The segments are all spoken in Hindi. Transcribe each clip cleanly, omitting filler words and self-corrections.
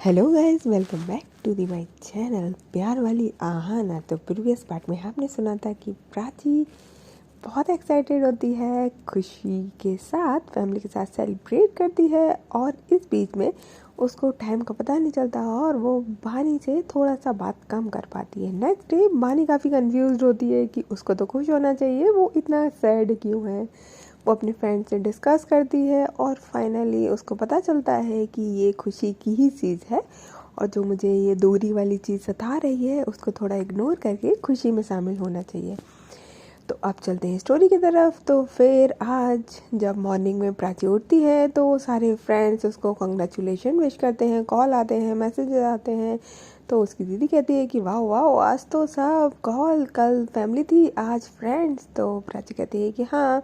Hello guys, welcome back to the my channel प्यार वाली आहाना। तो प्रीवियस पार्ट में आपने सुना था कि प्राची बहुत एक्साइटेड होती है, खुशी के साथ फैमिली के साथ सेलिब्रेट करती है और इस बीच में उसको टाइम का पता नहीं चलता और वो बानी से थोड़ा सा बात कम कर पाती है। नेक्स्ट डे बानी काफ़ी कंफ्यूज होती है कि उसको तो खुश होना चाहिए, वो इतना सैड क्यों है। वो अपने फ्रेंड से डिस्कस करती है और फाइनली उसको पता चलता है कि ये खुशी की ही चीज़ है और जो मुझे ये दूरी वाली चीज़ सता रही है उसको थोड़ा इग्नोर करके खुशी में शामिल होना चाहिए। तो अब चलते हैं स्टोरी की तरफ। तो फिर आज जब मॉर्निंग में प्राची उठती है तो सारे फ्रेंड्स उसको कंग्रेचुलेशन विश करते हैं, कॉल आते हैं, मैसेजेस आते हैं। तो उसकी दीदी कहती है कि वाह वाह, आज तो सब कॉल, कल फैमिली थी, आज फ्रेंड्स। तो प्राची कहती है कि हाँ,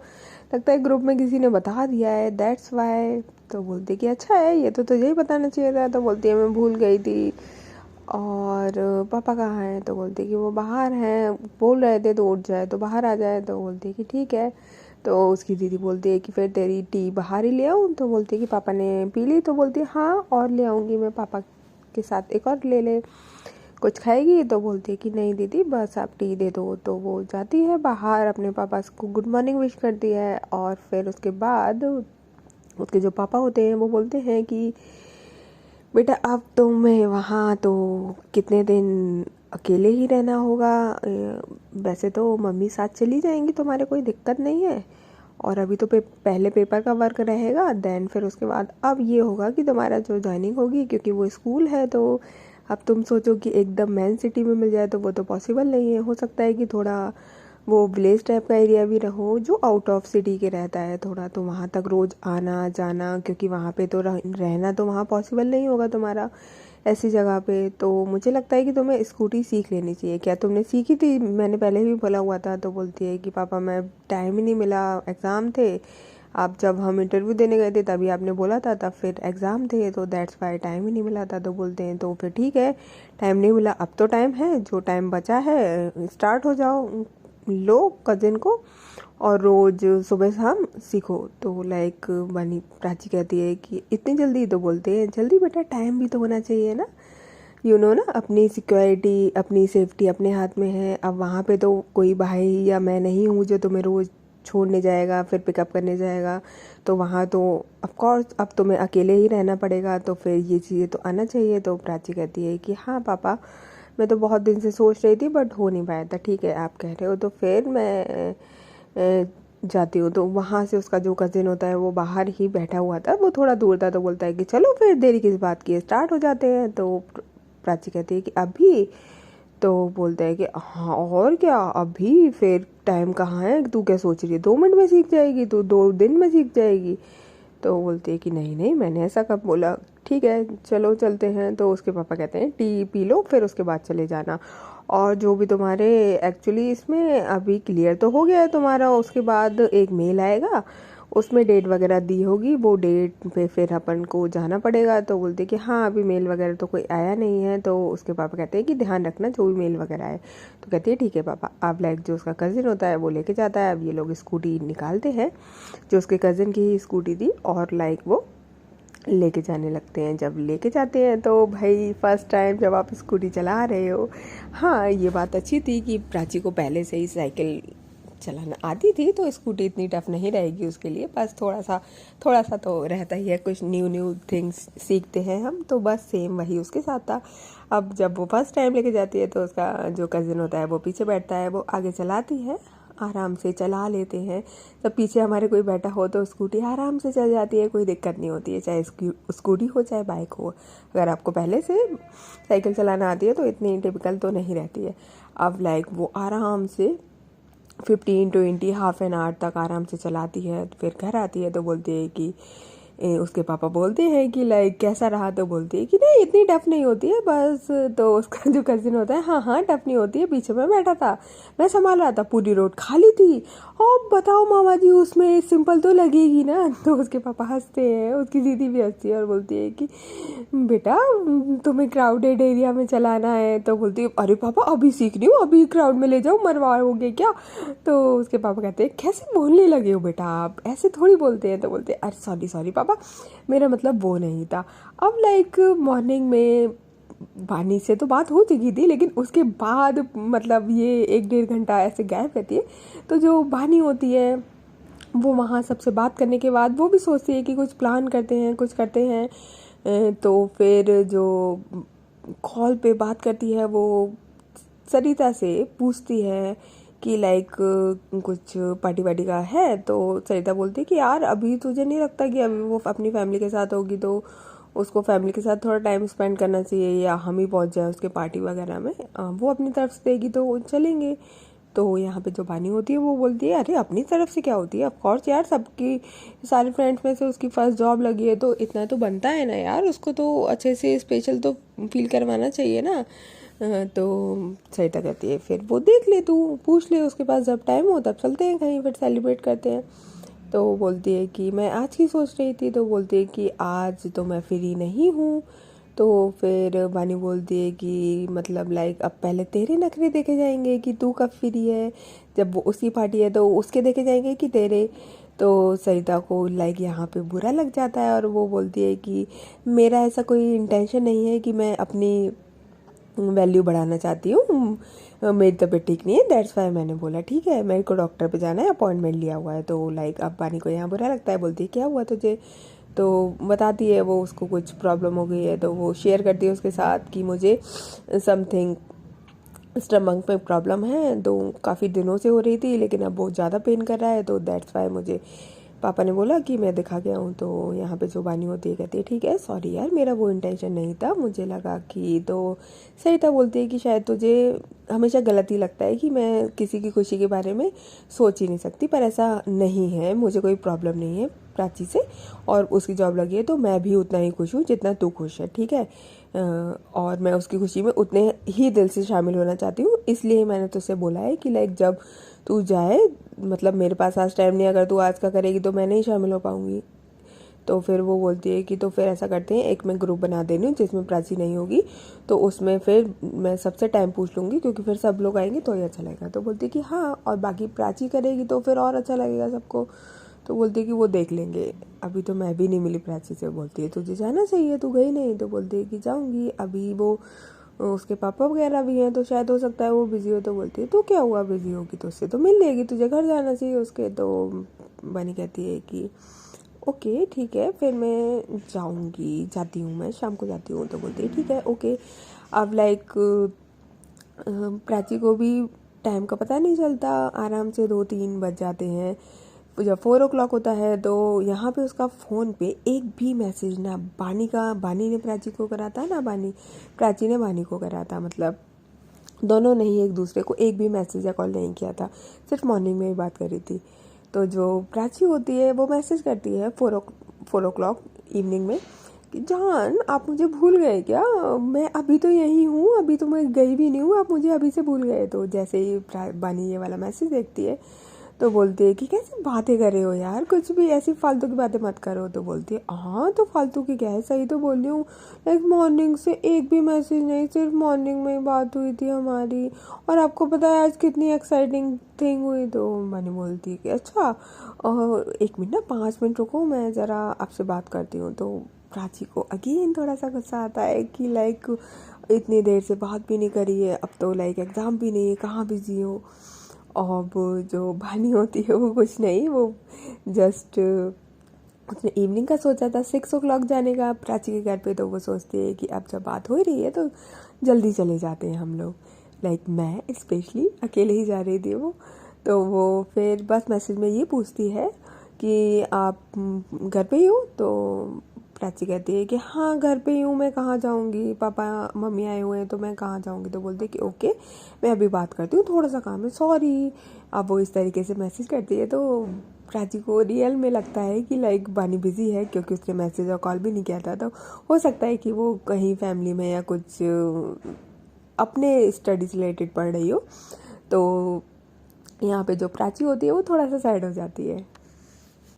लगता है ग्रुप में किसी ने बता दिया है, दैट्स वाई। तो बोलती है कि अच्छा है, ये तो तुझे ही बताना चाहिए था। तो बोलती है मैं भूल गई थी। और पापा कहाँ हैं? तो बोलती है कि वो बाहर हैं, बोल रहे थे तो उठ जाए तो बाहर आ जाए। तो बोलती है कि ठीक है। तो उसकी दीदी बोलती है कि फिर तेरी टी बाहर ही ले आऊँ? तो बोलती है कि पापा ने पी ली? तो बोलती है हाँ, और ले आऊँगी मैं, पापा के साथ एक और ले ले। कुछ खाएगी? तो बोलती है कि नहीं दीदी, बस आप टी दे दो। तो वो जाती है बाहर, अपने पापा को गुड मॉर्निंग विश करती है और फिर उसके बाद उसके जो पापा होते हैं वो बोलते हैं कि बेटा अब तुम्हें वहाँ तो कितने दिन अकेले ही रहना होगा। वैसे तो मम्मी साथ चली जाएंगी, तुम्हारे कोई दिक्कत नहीं है। और अभी तो पहले पेपर का वर्क रहेगा, देन फिर उसके बाद अब ये होगा कि तुम्हारा जो ज्वाइनिंग होगी, क्योंकि वो स्कूल है। तो अब तुम सोचो कि एकदम मेन सिटी में मिल जाए तो वो तो पॉसिबल नहीं है। हो सकता है कि थोड़ा वो विलेज टाइप का एरिया भी रहो जो आउट ऑफ सिटी के रहता है थोड़ा, तो वहाँ तक रोज़ आना जाना, क्योंकि वहाँ पे तो रहना तो वहाँ पॉसिबल नहीं होगा तुम्हारा ऐसी जगह पे। तो मुझे लगता है कि तुम्हें स्कूटी सीख लेनी चाहिए। क्या तुमने सीखी थी? मैंने पहले भी बोला हुआ था। तो बोलती है कि पापा मैं टाइम ही नहीं मिला, एग्ज़ाम थे। आप जब हम इंटरव्यू देने गए थे तभी आपने बोला था, तब फिर एग्ज़ाम थे, तो दैट्स वाई टाइम ही नहीं मिला था। तो बोलते हैं तो फिर ठीक है, टाइम नहीं मिला, अब तो टाइम है, जो टाइम बचा है स्टार्ट हो जाओ, लो कज़िन को और रोज़ सुबह शाम सीखो। तो लाइक बनी प्राची कहती है कि इतनी जल्दी? तो बोलते हैं जल्दी बेटा, टाइम भी तो होना चाहिए ना, ना, अपनी सिक्योरिटी अपनी सेफ्टी अपने हाथ में है। अब वहाँ पे तो कोई भाई या मैं नहीं हूँ जो तुम्हें रोज़ छोड़ने जाएगा फिर पिकअप करने जाएगा। तो वहाँ तो ऑफ कोर्स अब तुम्हें अकेले ही रहना पड़ेगा, तो फिर ये चीज़ें तो आना चाहिए। तो प्राची कहती है कि हाँ पापा, मैं तो बहुत दिन से सोच रही थी बट हो नहीं पाया था। ठीक है, आप कह रहे हो तो फिर मैं जाती हूँ। तो वहाँ से उसका जो कज़िन होता है वो बाहर ही बैठा हुआ था, वो थोड़ा दूर था। तो बोलता है कि चलो फिर देरी किस बात की, स्टार्ट हो जाते हैं। तो प्राची कहती है कि अभी? तो बोलता है कि हाँ और क्या अभी, फिर टाइम कहाँ है, तू क्या सोच रही है 2 मिनट में सीख जाएगी, तू 2 दिन में सीख जाएगी? तो बोलती है कि नहीं नहीं, मैंने ऐसा कब बोला। ठीक है चलो चलते हैं। तो उसके पापा कहते हैं टी पी लो फिर उसके बाद चले जाना, और जो भी तुम्हारे एक्चुअली इसमें अभी क्लियर तो हो गया है तुम्हारा, उसके बाद एक मेल आएगा, उसमें डेट वगैरह दी होगी, वो डेट पे फिर अपन को जाना पड़ेगा। तो बोलते कि हाँ अभी मेल वगैरह तो कोई आया नहीं है। तो उसके पापा कहते हैं कि ध्यान रखना जो भी मेल वगैरह आए। तो कहती है ठीक है पापा। अब लाइक जो उसका कज़िन होता है वो लेके जाता है। अब ये लोग स्कूटी निकालते हैं, जो उसके कज़िन की ही स्कूटी थी, और लाइक वो लेके जाने लगते हैं। जब लेके जाते हैं तो भाई फर्स्ट टाइम जब आप स्कूटी चला रहे हो, हाँ ये बात अच्छी थी कि प्राची को पहले से ही साइकिल चलाना आती थी, तो स्कूटी इतनी टफ नहीं रहेगी उसके लिए। बस थोड़ा सा तो रहता ही है, कुछ न्यू थिंग्स सीखते हैं हम, तो बस सेम वही उसके साथ था। अब जब वो फर्स्ट टाइम लेके जाती है तो उसका जो कज़िन होता है वो पीछे बैठता है, वो आगे चलाती है, आराम से चला लेते हैं। जब पीछे हमारे कोई बैठा हो तो स्कूटी आराम से चल जाती है, कोई दिक्कत नहीं होती है, चाहे स्कूटी हो चाहे बाइक हो। अगर आपको पहले से साइकिल चलाना आती है तो इतनी टिपिकल तो नहीं रहती है। अब लाइक वो आराम से 15-20 हाफ एन आवर तक आराम से चलाती है। फिर घर आती है तो बोलती है कि उसके पापा बोलते हैं कि लाइक कैसा रहा? तो बोलती है कि नहीं इतनी टफ नहीं होती है बस। तो उसका जो कज़िन होता है हाँ हाँ टफ नहीं होती है, पीछे मैं बैठा था, मैं संभाल रहा था, पूरी रोड खाली थी, और बताओ मामा जी उसमें सिंपल तो लगेगी ना। तो उसके पापा हंसते हैं, उसकी दीदी भी हंसती है और बोलती है कि बेटा तुम्हें क्राउडेड एरिया में चलाना है? तो बोलती है अरे पापा अभी सीख रही हूँ, अभी क्राउड में ले जाओ, मरवाओगे क्या? तो उसके पापा कहते हैं कैसे बोलने लगे हो बेटा आप, ऐसे थोड़ी बोलते हैं। तो बोलते हैं अरे सॉरी सॉरी पापा, पापा, मेरा मतलब वो नहीं था। अब लाइक मॉर्निंग में बानी से तो बात हो चुकी थी, लेकिन उसके बाद मतलब ये 1-1.5 घंटा ऐसे गैप रहती है। तो जो बानी होती है वो वहाँ सबसे बात करने के बाद वो भी सोचती है कि कुछ प्लान करते हैं, कुछ करते हैं। तो फिर जो कॉल पे बात करती है वो सरिता से पूछती है कि लाइक कुछ पार्टी वार्टी का है। तो सरिता बोलती है कि यार अभी तुझे नहीं लगता कि अभी वो अपनी फैमिली के साथ होगी, तो उसको फैमिली के साथ थोड़ा टाइम स्पेंड करना चाहिए, या हम ही पहुंच जाए उसके पार्टी वगैरह में। वो अपनी तरफ से देगी तो चलेंगे। तो यहाँ पे जो बानी होती है वो बोलती है अरे अपनी तरफ से क्या होती है, ऑफ कोर्स यार, सबकी सारे फ्रेंड्स में से उसकी फर्स्ट जॉब लगी है तो इतना तो बनता है ना यार, उसको तो अच्छे से स्पेशल तो फील करवाना चाहिए ना। तो सरिता कहती है फिर वो देख ले, तू पूछ ले उसके पास, जब टाइम हो तब चलते हैं कहीं, फिर सेलिब्रेट करते हैं। तो वो बोलती है कि मैं आज की सोच रही थी। तो बोलती है कि आज तो मैं फ्री नहीं हूँ। तो फिर बानी बोलती है कि मतलब लाइक अब पहले तेरे नखरे देखे जाएंगे कि तू कब फ्री है, जब वो उसकी पार्टी है तो उसके देखे जाएंगे कि तेरे। तो सरिता को लाइक यहाँ पे बुरा लग जाता है और वो बोलती है कि मेरा ऐसा कोई इंटेंशन नहीं है कि मैं अपनी वैल्यू बढ़ाना चाहती हूँ, मेरी तबीयत ठीक नहीं है, दैट्स वाई मैंने बोला ठीक है मेरे को डॉक्टर पे जाना है, अपॉइंटमेंट लिया हुआ है। तो लाइक अब बानी को यहाँ बुरा लगता है, बोलती है क्या हुआ तुझे। तो बताती है वो उसको कुछ प्रॉब्लम हो गई है, तो वो शेयर करती है उसके साथ कि मुझे समथिंग स्टमक में प्रॉब्लम है, तो काफ़ी दिनों से हो रही थी लेकिन अब बहुत ज़्यादा पेन कर रहा है, तो दैट्स वाई मुझे पापा ने बोला कि मैं दिखा गया हूँ। तो यहाँ पे जो बानी होती है कहती है ठीक है सॉरी यार, मेरा वो इंटेंशन नहीं था, मुझे लगा कि। तो सरिता बोलती है कि शायद तुझे हमेशा गलत ही लगता है कि मैं किसी की खुशी के बारे में सोच ही नहीं सकती, पर ऐसा नहीं है, मुझे कोई प्रॉब्लम नहीं है प्राची से, और उसकी जॉब लगी है तो मैं भी उतना ही खुश हूँ जितना तू खुश है, ठीक है। और मैं उसकी खुशी में उतने ही दिल से शामिल होना चाहती हूँ, इसलिए मैंने तुझसे बोला है कि लाइक जब तू जाए, मतलब मेरे पास आज टाइम नहीं, अगर तू आज का करेगी तो मैं नहीं शामिल हो पाऊंगी। तो फिर वो बोलती है कि तो फिर ऐसा करते हैं, एक मैं ग्रुप बना देनी हूँ जिसमें प्राची नहीं होगी, तो उसमें फिर मैं सबसे टाइम पूछ लूँगी क्योंकि फिर सब लोग आएंगे तो ही अच्छा लगेगा। तो बोलती है कि हाँ, और बाकी प्राची करेगी तो फिर और अच्छा लगेगा सबको। तो बोलती है कि वो देख लेंगे, अभी तो मैं भी नहीं मिली प्राची से। बोलती है तुझे जाना चाहिए, तू गई नहीं। तो बोलती है कि जाऊँगी, अभी वो उसके पापा वगैरह भी हैं तो शायद हो सकता है वो बिज़ी हो। तो बोलती है तो क्या हुआ, बिज़ी होगी तो उससे तो मिल लेगी, तुझे घर जाना चाहिए उसके। तो बनी कहती है कि ओके ठीक है, फिर मैं जाती हूँ, मैं शाम को जाती हूँ। तो बोलती है ठीक है ओके। अब लाइक प्राची को भी टाइम का पता नहीं चलता, आराम से 2-3 बज जाते हैं। जब 4 o'clock होता है तो यहाँ पे उसका फ़ोन पे एक भी मैसेज ना बानी ने प्राची को करा था, ना प्राची ने बानी को करा था, मतलब दोनों ने ही एक दूसरे को एक भी मैसेज या कॉल नहीं किया था, सिर्फ मॉर्निंग में ही बात करी थी। तो जो प्राची होती है वो मैसेज करती है 4 o'clock इवनिंग में कि जान आप मुझे भूल गए क्या, मैं अभी तो यही हूँ, अभी तो मैं गई भी नहीं हूँ, आप मुझे अभी से भूल गए। तो जैसे ही बानी ये वाला मैसेज देखती है तो बोलती है कि कैसी बातें कर रहे हो यार, कुछ भी ऐसी फालतू की बातें मत करो। तो बोलती है हाँ तो फालतू की क्या है, सही तो बोल रही हूँ, लाइक मॉर्निंग से एक भी मैसेज नहीं, सिर्फ मॉर्निंग में ही बात हुई थी हमारी, और आपको पता है आज कितनी एक्साइटिंग थिंग हुई। तो मैंने बोलती है कि अच्छा, और 1 मिनट ना, 5 मिनट रुको, मैं ज़रा आपसे बात करती हूँ। तो प्राची को अगेन थोड़ा सा गुस्सा आता है कि लाइक इतनी देर से बात भी नहीं करी है, अब तो लाइक एग्ज़ाम भी नहीं है, कहाँ बिजी हो। और जो बानी होती है वो कुछ नहीं, वो जस्ट उसने इवनिंग का सोचा था 6 o'clock जाने का प्राची के घर पे। तो वो सोचती है कि अब जब बात हो रही है तो जल्दी चले जाते हैं हम लोग, लाइक मैं स्पेशली अकेले ही जा रही थी वो। तो वो फिर बस मैसेज में ये पूछती है कि आप घर पे ही हो। तो प्राची कहती है कि हाँ घर पे ही हूँ, मैं कहाँ जाऊँगी, पापा मम्मी आए हुए हैं तो मैं कहाँ जाऊँगी। तो बोलते कि ओके मैं अभी बात करती हूँ, थोड़ा सा काम है, सॉरी। अब वो इस तरीके से मैसेज करती है तो प्राची को रियल में लगता है कि लाइक बानी बिजी है, क्योंकि उसने मैसेज और कॉल भी नहीं किया था। तो हो सकता है कि वो कहीं फैमिली में या कुछ अपने स्टडीज रिलेटेड पढ़ रही हो। तो यहाँ पे जो प्राची होती है वो थोड़ा सा साइड हो जाती है।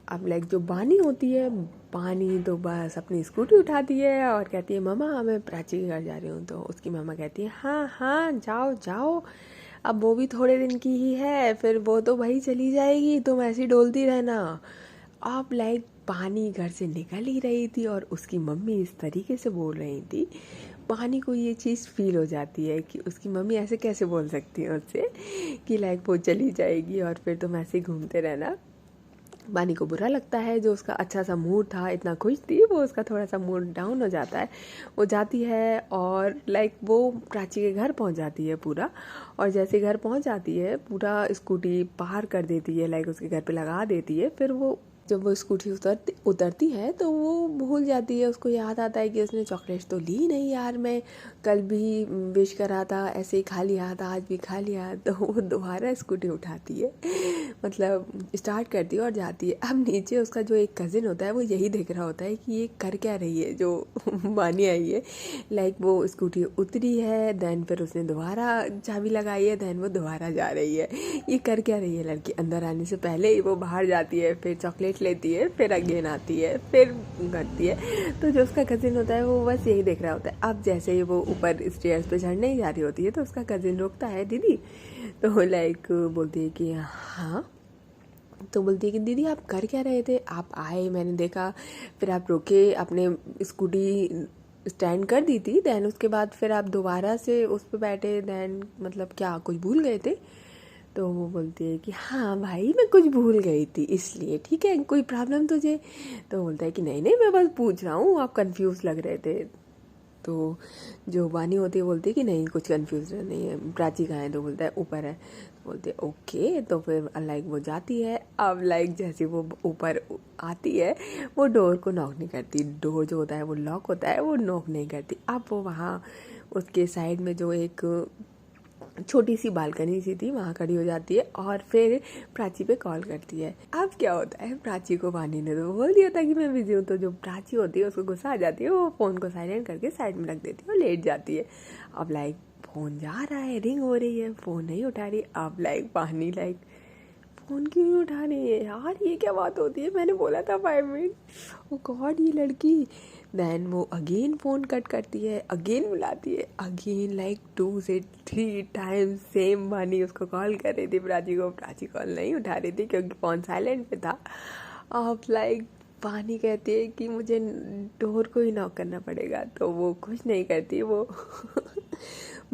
अब लाइक जो बानी होती है, बानी तो बस अपनी स्कूटी उठाती है और कहती है मामा मैं प्राची के घर जा रही हूँ। तो उसकी मामा कहती है हाँ हाँ जाओ जाओ, अब वो भी थोड़े दिन की ही है, फिर वो तो भाई चली जाएगी, तुम ऐसी डोलती रहना। अब लाइक पानी घर से निकल ही रही थी और उसकी मम्मी इस तरीके से बोल रही थी, पानी को ये चीज़ फील हो जाती है कि उसकी मम्मी ऐसे कैसे बोल सकती है उससे कि लाइक वो चली जाएगी और फिर तुम ऐसे ही घूमते रहना। पानी को बुरा लगता है, जो उसका अच्छा सा मूड था, इतना खुश थी, वो उसका थोड़ा सा मूड डाउन हो जाता है। वो जाती है और लाइक वो प्राची के घर पहुंच जाती है पूरा, और जैसे घर पहुंच जाती है पूरा स्कूटी पार कर देती है, लाइक उसके घर पे लगा देती है। फिर वो जब वो स्कूटी उतरती है तो वो भूल जाती है, उसको याद आता है कि उसने चॉकलेट्स तो ली नहीं यार, मैं कल भी विश करा था, ऐसे ही खा लिया था, आज भी खा लिया। तो वो दोबारा स्कूटी उठाती है, मतलब स्टार्ट करती है और जाती है। अब नीचे उसका जो एक कज़िन होता है वो यही देख रहा होता है कि ये कर क्या रही है जो बानी आई है। लाइक वो स्कूटी उतरी है, देन फिर उसने दोबारा चाबी लगाई है, देन वो दोबारा जा रही है, ये कर क्या रही है लड़की। अंदर आने से पहले ही वो बाहर जाती है, फिर चॉकलेट लेती है, फिर अगेन आती है, फिर करती है। तो जो उसका कज़िन होता है वो बस यही देख रहा होता है। अब जैसे ही वो ऊपर स्टेयर्स पे चढ़ने ही जा रही होती है तो उसका कज़िन रोकता है, दीदी। तो लाइक बोलती है कि हाँ। तो बोलती है कि दीदी आप कर क्या रहे थे, आप आए, मैंने देखा, फिर आप रोके, अपने स्कूटी स्टैंड कर दी थी, देन उसके बाद फिर आप दोबारा से उस पर बैठे, देन मतलब क्या कुछ भूल गए थे। तो वो बोलती है कि हाँ भाई मैं कुछ भूल गई थी इसलिए, ठीक है, कोई प्रॉब्लम तुझे। तो बोलता है कि नहीं नहीं मैं बस पूछ रहा हूँ, आप कंफ्यूज लग रहे थे। तो जो वानी होती है बोलती है कि नहीं कुछ कंफ्यूज नहीं है, प्राची कहाँ है। तो बोलता है ऊपर है। तो बोलते हैं ओके। तो फिर लाइक वो जाती है। अब लाइक जैसे वो ऊपर आती है वो डोर को नॉक नहीं करती, डोर जो होता है वो लॉक होता है, वो नॉक नहीं करती। अब वो वहाँ उसके साइड में जो एक छोटी सी बालकनी सी थी वहाँ खड़ी हो जाती है और फिर प्राची पे कॉल करती है। अब क्या होता है, प्राची को वानी ने तो बोल दिया था कि मैं बिजी हूँ, तो जो प्राची होती है उसको गुस्सा आ जाती है, वो फ़ोन को साइलेंट करके साइड में रख देती है और लेट जाती है। अब लाइक फ़ोन जा रहा है, रिंग हो रही है, फ़ोन नहीं उठा रही। अब लाइक वानी लाइक फ़ोन क्यों नहीं उठा रही है यार, ये क्या बात होती है, मैंने बोला था 5 मिनट। ओ गॉड ये लड़की। देन वो अगेन फ़ोन कट करती है, अगेन बुलाती है, अगेन लाइक 2 से 3 टाइम्स सेम वानी उसको कॉल कर रही थी प्राची को। प्राची कॉल नहीं उठा रही थी क्योंकि फ़ोन साइलेंट पे था। अब लाइक वानी कहती है कि मुझे डोर को ही नॉक करना पड़ेगा, तो वो कुछ नहीं करती, वो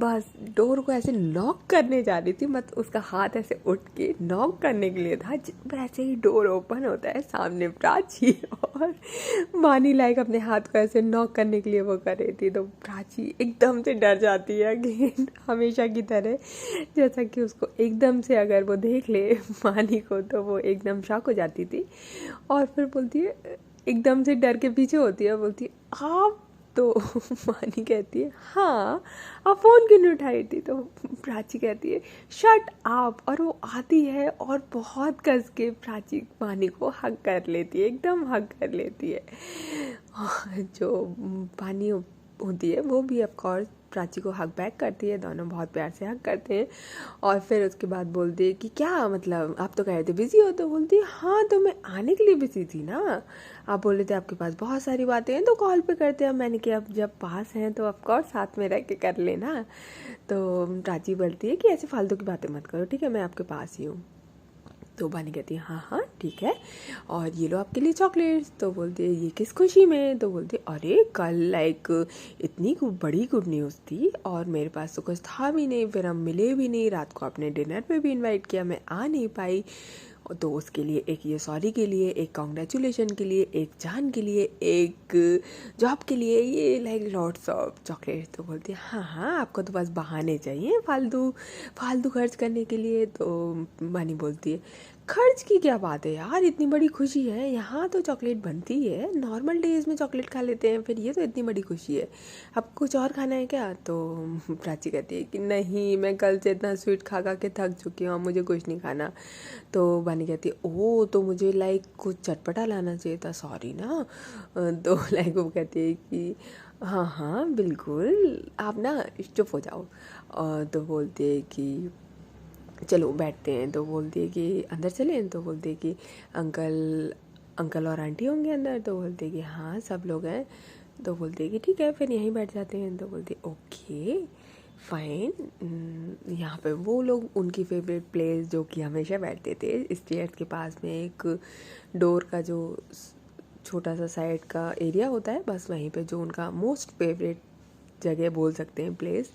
बस डोर को ऐसे नॉक करने जा रही थी, मत उसका हाथ ऐसे उठ के नॉक करने के लिए था, वैसे ही डोर ओपन होता है, सामने प्राची और वानी लाइक अपने हाथ को ऐसे नॉक करने के लिए वो कर रही थी। तो प्राची एकदम से डर जाती है अगेन हमेशा की तरह, जैसा कि उसको एकदम से अगर वो देख ले वानी को तो वो एकदम शॉक हो जाती थी। और फिर बोलती है, एकदम से डर के पीछे होती है, बोलती है आप। तो वानी कहती है हाँ आप फ़ोन क्यों नहीं उठाई थी। तो प्राची कहती है शट आप, और वो आती है और बहुत कस के प्राची वानी को हग कर लेती है, एकदम हग कर लेती है। और जो वानी होती है वो भी ऑफकोर्स प्राची को हग बैक करती है, दोनों बहुत प्यार से हग करते हैं। और फिर उसके बाद बोलती है कि क्या मतलब आप तो कह रहे थे बिजी हो। तो बोलती है हाँ तो मैं आने के लिए बिजी थी ना, आप बोले थे आपके पास बहुत सारी बातें हैं तो कॉल पे करते हैं। मैंने कहा अब जब पास हैं तो ऑफकोर्स साथ में रह के कर लेना। तो प्राची बोलती है कि ऐसे फालतू की बातें मत करो, ठीक है, मैं आपके पास ही हूँ। तो वानी कहती है हाँ हाँ ठीक है, और ये लो आपके लिए चॉकलेट्स। तो बोलती है ये किस खुशी में। तो बोलती है अरे कल लाइक इतनी बड़ी गुड न्यूज़ थी और मेरे पास तो कुछ था भी नहीं, फिर हम मिले भी नहीं, रात को आपने डिनर पे भी इनवाइट किया, मैं आ नहीं पाई। तो उसके लिए एक ये सॉरी के लिए, एक कॉन्ग्रेचुलेशन के लिए, एक जान के लिए, एक जॉब के लिए, ये लाइक लॉट्स ऑफ चॉकलेट। तो बोलती है हाँ हाँ आपको तो बस बहाने चाहिए फालतू फालतू खर्च करने के लिए। तो वानी बोलती है खर्च की क्या बात है यार, इतनी बड़ी खुशी है, यहाँ तो चॉकलेट बनती है, नॉर्मल डेज में चॉकलेट खा लेते हैं, फिर ये तो इतनी बड़ी खुशी है, अब कुछ और खाना है क्या। तो प्राची कहती है कि नहीं मैं कल से इतना स्वीट खा खा के थक चुकी हूँ, मुझे कुछ नहीं खाना। तो वानी कहती है ओह तो मुझे लाइक कुछ चटपटा लाना चाहिए था, सॉरी ना। तो लाइक वो कहती है कि हाँ हाँ बिल्कुल आप ना चुप हो जाओ। तो बोलती है कि चलो बैठते हैं। तो बोलती है कि अंदर चलें। तो बोलती है कि अंकल और आंटी होंगे अंदर। तो बोलती है कि हाँ सब लोग हैं। तो बोलती है कि ठीक है फिर यहीं बैठ जाते हैं। तो बोलती है ओके फाइन। यहाँ पे वो लोग उनकी फेवरेट प्लेस जो कि हमेशा बैठते थे स्टेयर्स के पास में, एक डोर का जो छोटा सा साइड का एरिया होता है, बस वहीं पे जो उनका मोस्ट फेवरेट जगह बोल सकते हैं, प्लेस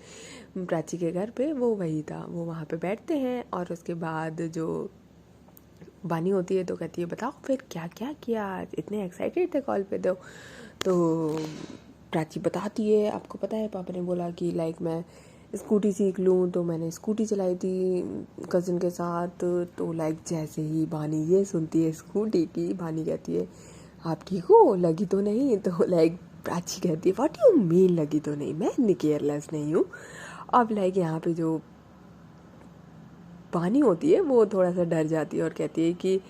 प्राची के घर पे, वो वही था। वो वहाँ पे बैठते हैं और उसके बाद जो बानी होती है तो कहती है बताओ फिर क्या क्या किया आज, इतने एक्साइटेड थे कॉल पे। तो प्राची बताती है, आपको पता है पापा ने बोला कि लाइक मैं स्कूटी सीख लूँ, तो मैंने स्कूटी चलाई थी कज़न के साथ। तो लाइक जैसे ही बानी ये सुनती है स्कूटी की, बानी कहती है आप ठीक हो, लगी तो नहीं? तो लाइक प्राची कहती है व्हाट यू मीन लगी तो नहीं, मैं इतनी केयरलेस नहीं हूँ। अब लाइक यहाँ पे जो बानी होती है वो थोड़ा सा डर जाती है और कहती है कि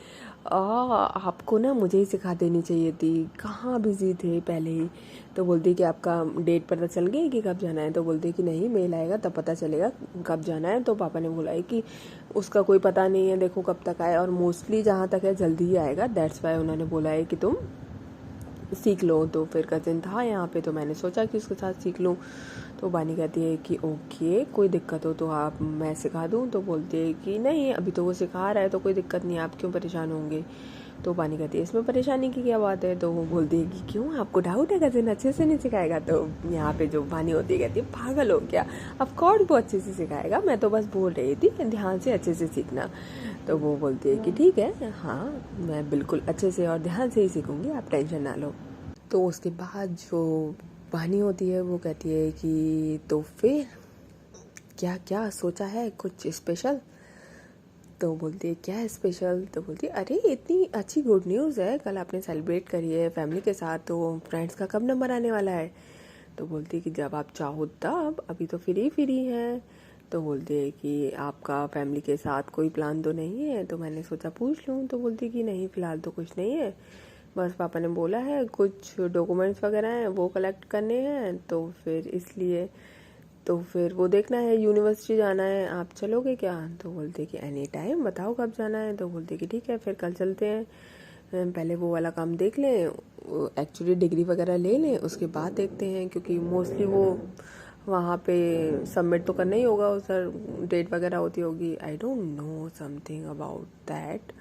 आपको ना मुझे ही सिखा देनी चाहिए थी, कहाँ बिजी थे पहले ही। तो बोलती है कि आपका डेट पता चल गई कि कब जाना है? तो बोलती है कि नहीं, मेल आएगा तब पता चलेगा कब जाना है। तो पापा ने बोला है कि उसका कोई पता नहीं है, देखो कब तक आए, और मोस्टली जहाँ तक है जल्दी ही आएगा, दैट्स वाई उन्होंने बोला है कि तुम सीख लो। तो फिर कज़न था यहाँ पे तो मैंने सोचा कि उसके साथ सीख लूँ। तो बानी कहती है कि ओके, कोई दिक्कत हो तो आप मैं सिखा दूँ? तो बोलती है कि नहीं, अभी तो वो सिखा रहा है तो कोई दिक्कत नहीं, आप क्यों परेशान होंगे? तो बानी कहती है इसमें परेशानी की क्या बात है? तो वो बोलती है कि क्यों, आपको डाउट है कज़न अच्छे से नहीं सिखाएगा? तो यहाँ पे जो बानी होती है कहती है पागल हो क्या, ऑफ कोर्स वो अच्छे से सिखाएगा, मैं तो बस बोल रही थी ध्यान से अच्छे से सीखना। तो वो बोलती है कि ठीक है, हाँ मैं बिल्कुल अच्छे से और ध्यान से ही सीखूंगी, आप टेंशन ना लो। तो उसके बाद जो बानी होती है वो कहती है कि तो फिर क्या क्या सोचा है, कुछ स्पेशल? तो बोलती है क्या है स्पेशल? तो बोलती है अरे इतनी अच्छी गुड न्यूज़ है, कल आपने सेलिब्रेट करी है फैमिली के साथ, तो फ्रेंड्स का कब नंबर आने वाला है? तो बोलती है कि जब आप चाहो तब, अभी तो फ्री हैं। तो बोलती है कि आपका फैमिली के साथ कोई प्लान तो नहीं है? तो मैंने सोचा पूछ लूँ। तो बोलती है कि नहीं फ़िलहाल तो कुछ नहीं है, बस पापा ने बोला है कुछ डॉक्यूमेंट्स वगैरह हैं वो कलेक्ट करने हैं, तो फिर इसलिए, तो फिर वो देखना है, यूनिवर्सिटी जाना है, आप चलोगे क्या? तो बोलते कि एनी टाइम, बताओ कब जाना है? तो बोलते कि ठीक है फिर कल चलते हैं, पहले वो वाला काम देख लें, एक्चुअली डिग्री वगैरह ले लें, उसके बाद देखते हैं, क्योंकि मोस्टली वो वहाँ पे सबमिट तो करना ही होगा, उधर डेट वगैरह होती होगी, I don't know something about that.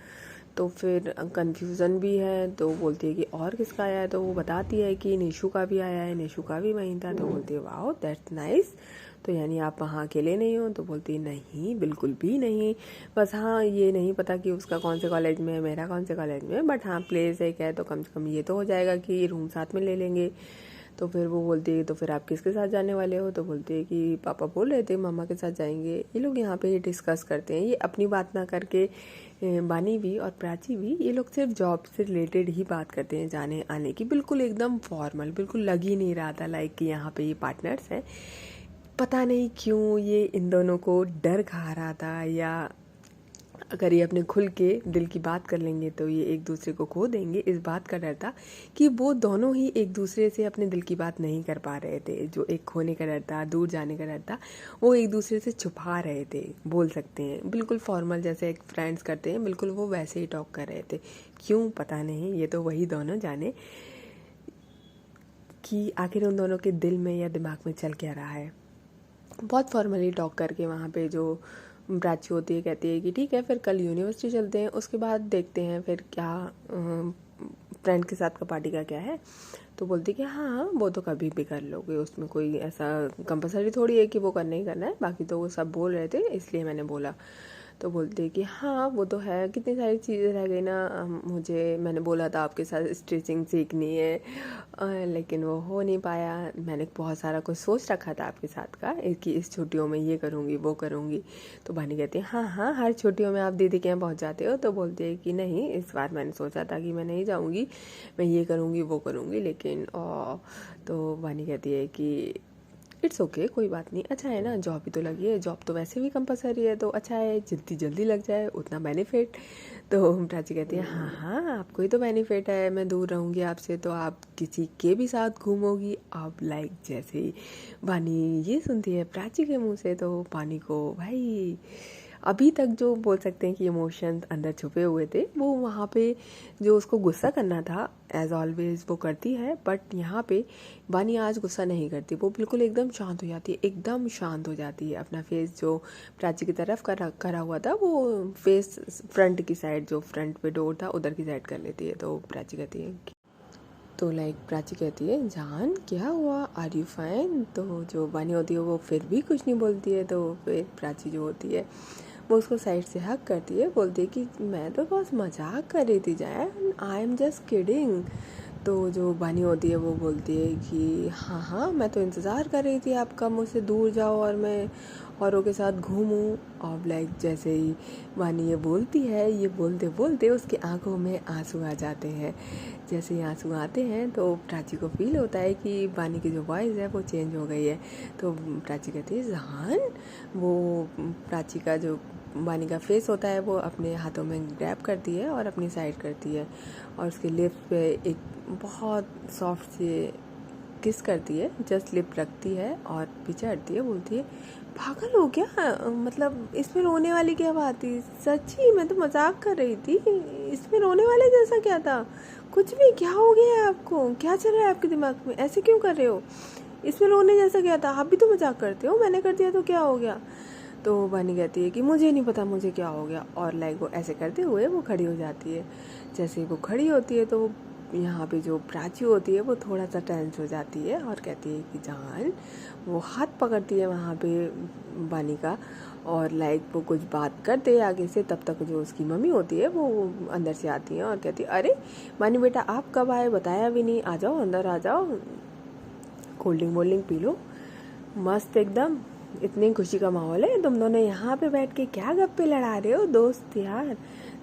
तो फिर कंफ्यूजन भी है। तो बोलती है कि और किसका आया है? तो वो बताती है कि निशु का भी आया है, निशु का भी वहीं था। तो बोलती है वाओ दैट्स नाइस, तो यानी आप वहाँ अकेले नहीं हो? तो बोलती है नहीं बिल्कुल भी नहीं, बस हाँ ये नहीं पता कि उसका कौन से कॉलेज में है, मेरा कौन से कॉलेज में है, बट हाँ प्लेस एक है, तो कम से कम ये तो हो जाएगा कि रूम साथ में ले लेंगे। तो फिर वो बोलती है तो फिर आप किसके साथ जाने वाले हो? तो बोलती है कि पापा बोल रहे थे मामा के साथ जाएंगे। ये लोग यहाँ पे डिस्कस करते हैं, ये अपनी बात ना करके बानी भी और प्राची भी, ये लोग सिर्फ जॉब से रिलेटेड ही बात करते हैं, जाने आने की, बिल्कुल एकदम फॉर्मल, बिल्कुल लग ही नहीं रहा था लाइक कि यहाँ पे ये पार्टनर्स हैं। पता नहीं क्यों ये इन दोनों को डर खा रहा था, या अगर ये अपने खुल के दिल की बात कर लेंगे तो ये एक दूसरे को खो देंगे, इस बात का डर था कि वो दोनों ही एक दूसरे से अपने दिल की बात नहीं कर पा रहे थे। जो एक खोने का डर था, दूर जाने का डर था, वो एक दूसरे से छुपा रहे थे, बोल सकते हैं बिल्कुल फॉर्मल जैसे एक फ्रेंड्स करते हैं, बिल्कुल वो वैसे ही टॉक कर रहे थे। क्यों पता नहीं, ये तो वही दोनों जाने कि आखिर उन दोनों के दिल में या दिमाग में चल क्या रहा है। बहुत फॉर्मली टॉक करके वहाँ पे जो प्राची होती है कहती है कि ठीक है फिर कल यूनिवर्सिटी चलते हैं, उसके बाद देखते हैं फिर क्या फ्रेंड के साथ का पार्टी का क्या है। तो बोलती है कि हाँ हाँ वो तो कभी भी कर लोगे, उसमें कोई ऐसा कंपलसरी थोड़ी है कि वो करना ही करना है, बाकी तो वो सब बोल रहे थे इसलिए मैंने बोला। तो बोलते कि हाँ वो तो है, कितनी सारी चीज़ें रह गई ना, मुझे मैंने बोला था आपके साथ स्टिचिंग सीखनी है, लेकिन वो हो नहीं पाया, मैंने बहुत सारा कुछ सोच रखा था आपके साथ का कि इस छुट्टियों में ये करूँगी वो करूँगी। तो बानी कहती है हाँ हाँ हर छुट्टियों में आप दीदी के यहाँ पहुँच जाते हो। तो बोलते हैं कि नहीं इस बार मैंने सोचा था कि मैं नहीं जाऊँगी, मैं ये करूँगी वो करूँगी, लेकिन तो बानी कहती है कि इट्स ओके कोई बात नहीं, अच्छा है ना, जॉब भी तो लगी है, जॉब तो वैसे भी कंपलसरी है, तो अच्छा है जितनी जल्दी लग जाए उतना बेनिफिट। तो प्राची कहती है हाँ हाँ आपको ही तो बेनिफिट है, मैं दूर रहूँगी आपसे तो आप किसी के भी साथ घूमोगी। अब लाइक जैसे ही बानी ये सुनती है प्राची के मुँह से, तो बानी को भाई अभी तक जो बोल सकते हैं कि इमोशंस अंदर छुपे हुए थे, वो वहाँ पे जो उसको गुस्सा करना था एज ऑलवेज वो करती है, बट यहाँ पे बानी आज गुस्सा नहीं करती, वो बिल्कुल एकदम शांत हो जाती है, एकदम शांत हो जाती है। अपना फेस जो प्राची की तरफ करा हुआ था वो फेस फ्रंट की साइड, जो फ्रंट पे डोर था उधर की साइड कर लेती है। तो प्राची कहती है तो लाइक प्राची कहती है जान क्या हुआ, आर यू फाइन। तो जो बानी होती है वो फिर भी कुछ नहीं बोलती है। तो फिर प्राची जो होती है वो उसको साइड से हक करती है, बोलती है कि मैं तो बस मजाक कर रही थी जान, आई एम जस्ट किडिंग। तो जो बानी होती है वो बोलती है कि हाँ हाँ मैं तो इंतज़ार कर रही थी आपका, मुझसे दूर जाओ और मैं औरों के साथ घूमूं। और लाइक जैसे ही बानी ये बोलती है, ये बोलते बोलते उसकी आंखों में आंसू आ जाते हैं। जैसे ही आंसू आते हैं तो प्राची को फील होता है कि बानी की जो वॉइस है वो चेंज हो गई है। तो प्राची कहती है जहान। वो प्राची का जो बानी का फेस होता है वो अपने हाथों में ग्रैब करती है और अपनी साइड करती है और उसके लिप्स पे एक बहुत सॉफ्ट से किस करती है, जस्ट लिप रखती है और पीछे हटती है। बोलती है पागल हो क्या, मतलब इसमें रोने वाली क्या बात थी, सच्ची मैं तो मजाक कर रही थी, इसमें रोने वाले जैसा क्या था, कुछ भी, क्या हो गया है आपको, क्या चल रहा है आपके दिमाग में, ऐसे क्यों कर रहे हो, इसमें रोने जैसा क्या था, आप भी तो मजाक करते हो, मैंने कर दिया तो क्या हो गया। तो बानी कहती है कि मुझे नहीं पता मुझे क्या हो गया। और लाइक वो ऐसे करते हुए वो खड़ी हो जाती है। जैसे ही वो खड़ी होती है तो यहाँ पे जो प्राची होती है वो थोड़ा सा टेंस हो जाती है और कहती है कि जान। वो हाथ पकड़ती है वहाँ पे बानी का और लाइक वो कुछ बात करते हैं आगे से। तब तक जो उसकी मम्मी होती है वो अंदर से आती है और कहती है अरे बानी बेटा आप कब आए, बताया भी नहीं, आ जाओ अंदर आ जाओ, कोल्ड ड्रिंक वोल्ड ड्रिंक पी लो, मस्त एकदम, इतनी खुशी का माहौल है, तुम दोनों यहाँ पे बैठ के क्या गप्पे लड़ा रहे हो दोस्त यार।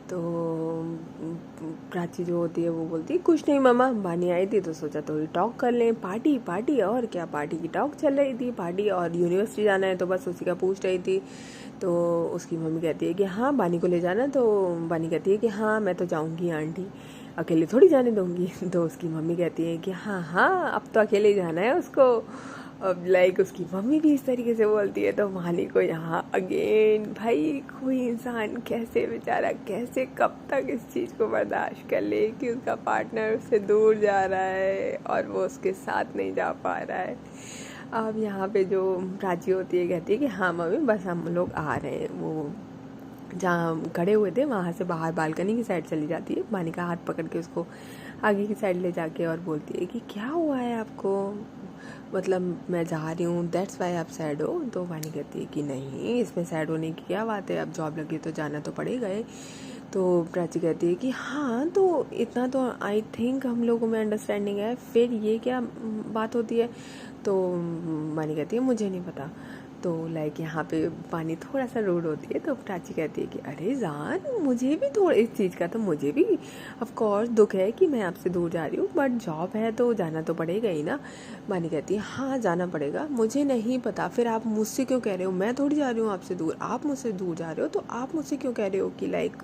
तो प्राची जो होती है वो बोलती है कुछ नहीं मामा, बानी आई थी तो सोचा थोड़ी टॉक कर लें, पार्टी पार्टी और क्या, पार्टी की टॉक चल रही थी, पार्टी और यूनिवर्सिटी जाना है तो बस उसी का पूछ रही थी। तो उसकी मम्मी कहती है कि हाँ बानी को ले जाना। तो बानी कहती है कि हाँ मैं तो जाऊँगी आंटी, अकेले थोड़ी जाने दूँगी। तो उसकी मम्मी कहती है कि हाँ हाँ अब तो अकेले ही जाना है उसको। अब लाइक उसकी मम्मी भी इस तरीके से बोलती है तो मानी को यहाँ अगेन भाई कोई इंसान कैसे बेचारा कैसे कब तक इस चीज़ को बर्दाश्त कर ले कि उसका पार्टनर उससे दूर जा रहा है और वो उसके साथ नहीं जा पा रहा है। अब यहाँ पे जो प्राची होती है कहती है कि हाँ मम्मी बस हम लोग आ रहे हैं। वो जहाँ खड़े हुए थे वहाँ से बाहर बालकनी की साइड चली जाती है, बानी का हाथ पकड़ के उसको आगे की साइड ले जाके और बोलती है कि क्या हुआ है आपको, मतलब मैं जा रही हूँ दैट्स वाई आप सैड हो। तो वानी कहती है कि नहीं इसमें सैड होने की क्या बात है, अब जॉब लगी तो जाना तो पड़ेगा ही। तो प्राची कहती है कि हाँ तो इतना तो आई थिंक हम लोगों में अंडरस्टैंडिंग है, फिर ये क्या बात होती है। तो वानी कहती है मुझे नहीं पता। तो लाइक यहाँ पे पानी थोड़ा सा रूड होती है तो प्राची कहती है कि अरे जान मुझे भी थोड़ा इस चीज़ का तो मुझे भी ऑफ कोर्स दुख है कि मैं आपसे दूर जा रही हूँ, बट जॉब है तो जाना तो पड़ेगा ही ना। मानी कहती है हाँ जाना पड़ेगा, मुझे नहीं पता फिर आप मुझसे क्यों कह रहे हो, मैं थोड़ी जा रही हूँ आपसे दूर, आप मुझसे दूर जा रहे हो तो आप मुझसे क्यों कह रहे हो कि लाइक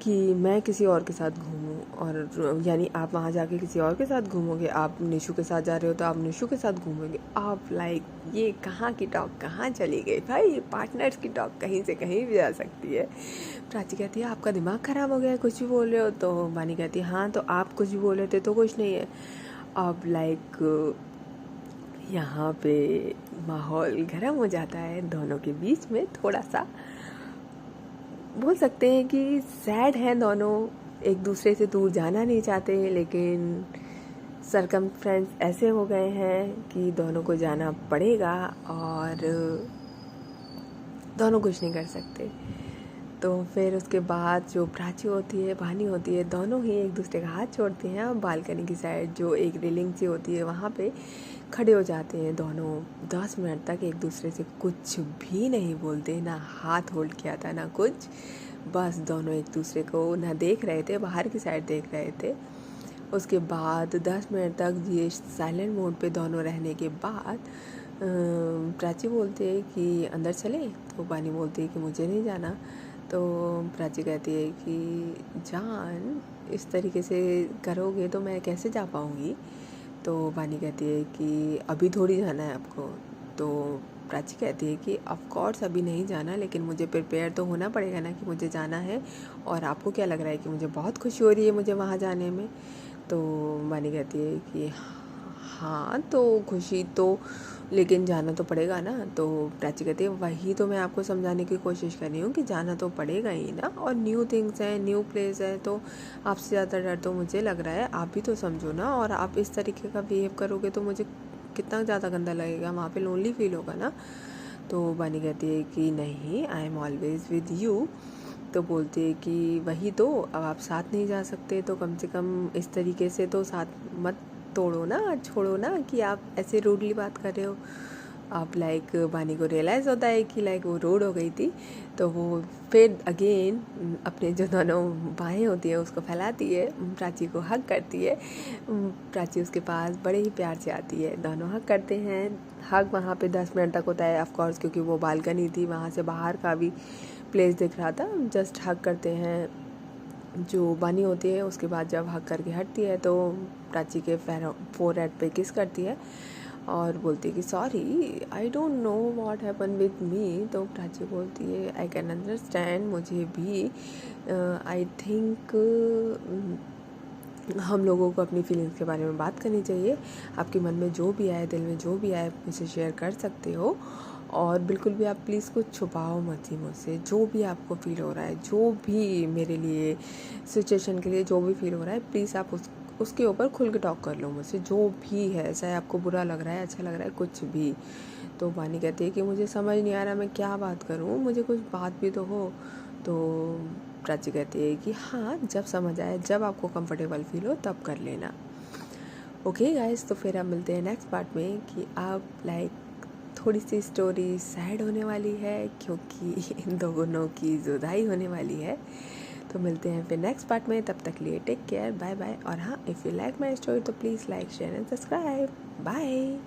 कि मैं किसी और के साथ घूमूं, और यानी आप वहाँ जाके किसी और के साथ घूमोगे, आप निशु के साथ जा रहे हो तो आप निशु के साथ घूमोगे। आप लाइक ये कहाँ की टॉक कहाँ चली गई भाई, पार्टनर्स की टॉक कहीं से कहीं भी जा सकती है। प्राची कहती है आपका दिमाग ख़राब हो गया है, कुछ भी बोल रहे हो। तो वानी कहती है हाँ तो आप कुछ भी बोल रहे थे तो कुछ नहीं है। अब लाइक यहाँ पे माहौल गर्म हो जाता है दोनों के बीच में, थोड़ा सा बोल सकते हैं कि सैड हैं दोनों, एक दूसरे से दूर जाना नहीं चाहते, लेकिन सरकमस्टेंस ऐसे हो गए हैं कि दोनों को जाना पड़ेगा और दोनों कुछ नहीं कर सकते। तो फिर उसके बाद जो प्राची होती है बानी होती है दोनों ही एक दूसरे का हाथ छोड़ते हैं और बालकनी की साइड जो एक रेलिंग सी होती है वहाँ पे खड़े हो जाते हैं दोनों। 10 मिनट तक एक दूसरे से कुछ भी नहीं बोलते, ना हाथ होल्ड किया था ना कुछ, बस दोनों एक दूसरे को ना देख रहे थे, बाहर की साइड देख रहे थे। उसके बाद 10 मिनट तक ये साइलेंट मोड पे दोनों रहने के बाद प्राची बोलती है कि अंदर चले, तो बानी बोलती है कि मुझे नहीं जाना। तो प्राची कहती है कि जान इस तरीके से करोगे तो मैं कैसे जा पाऊँगी। तो बानी कहती है कि अभी थोड़ी जाना है आपको। तो प्राची कहती है कि ऑफ कोर्स अभी नहीं जाना, लेकिन मुझे प्रिपेयर तो होना पड़ेगा ना कि मुझे जाना है, और आपको क्या लग रहा है कि मुझे बहुत खुशी हो रही है मुझे वहाँ जाने में। तो बानी कहती है कि हाँ तो खुशी तो लेकिन जाना तो पड़ेगा ना। तो प्राची कहती है वही तो मैं आपको समझाने की कोशिश कर रही हूँ कि जाना तो पड़ेगा ही ना, और न्यू थिंग्स हैं, न्यू प्लेस है, तो आपसे ज़्यादा डर तो मुझे लग रहा है। आप भी तो समझो ना, और आप इस तरीके का बिहेव करोगे तो मुझे कितना ज़्यादा गंदा लगेगा, वहाँ पे लोनली फील होगा ना। तो बानी कहती है कि नहीं, I am always with you. तो बोलती है कि वही तो, अब आप साथ नहीं जा सकते तो कम से कम इस तरीके से तो साथ मत तोड़ो ना, छोड़ो ना कि आप ऐसे रूडली बात कर रहे हो। अब लाइक बानी को रियलाइज़ होता है कि लाइक वो रूड हो गई थी, तो वो फिर अगेन अपने जो दोनों बाहें होती है उसको फैलाती है, प्राची को हग करती है। प्राची उसके पास बड़े ही प्यार से आती है, दोनों हग करते हैं। हग वहाँ पे 10 मिनट तक होता है ऑफकोर्स, क्योंकि वो बालकनी थी, वहाँ से बाहर का भी प्लेस दिख रहा था। जस्ट हग करते हैं जो बानी होती है। उसके बाद जब हग करके हटती है तो प्राची के फोरहेड पे किस करती है और बोलती है कि sorry, I don't know what happen with me. तो प्राची बोलती है आई कैन अंडरस्टैंड, मुझे भी आई थिंक हम लोगों को अपनी फीलिंग्स के बारे में बात करनी चाहिए। आपके मन में जो भी आए, दिल में जो भी आए, मुझे शेयर कर सकते हो, और बिल्कुल भी आप प्लीज़ कुछ छुपाओ मत ही मुझसे। जो भी आपको फील हो रहा है, जो भी मेरे लिए सिचुएशन के लिए जो भी फील हो रहा है, प्लीज़ आप उसके ऊपर खुल के टॉक कर लो मुझसे, जो भी है, चाहे आपको बुरा लग रहा है, अच्छा लग रहा है, कुछ भी। तो बानी कहती है कि मुझे समझ नहीं आ रहा मैं क्या बात करूँ, मुझे कुछ बात भी तो हो। तो प्राची कहती है कि हाँ, जब समझ आए, जब आपको कंफर्टेबल फील हो तब कर लेना। ओके गाइस, तो फिर हम मिलते हैं नेक्स्ट पार्ट में कि आप लाइक थोड़ी सी स्टोरी सैड होने वाली है क्योंकि इन दोनों की जुदाई होने वाली है। तो मिलते हैं फिर नेक्स्ट पार्ट में, तब तक लिए टेक केयर, बाय बाय। और हाँ, if you like my story तो please like, share and subscribe. Bye.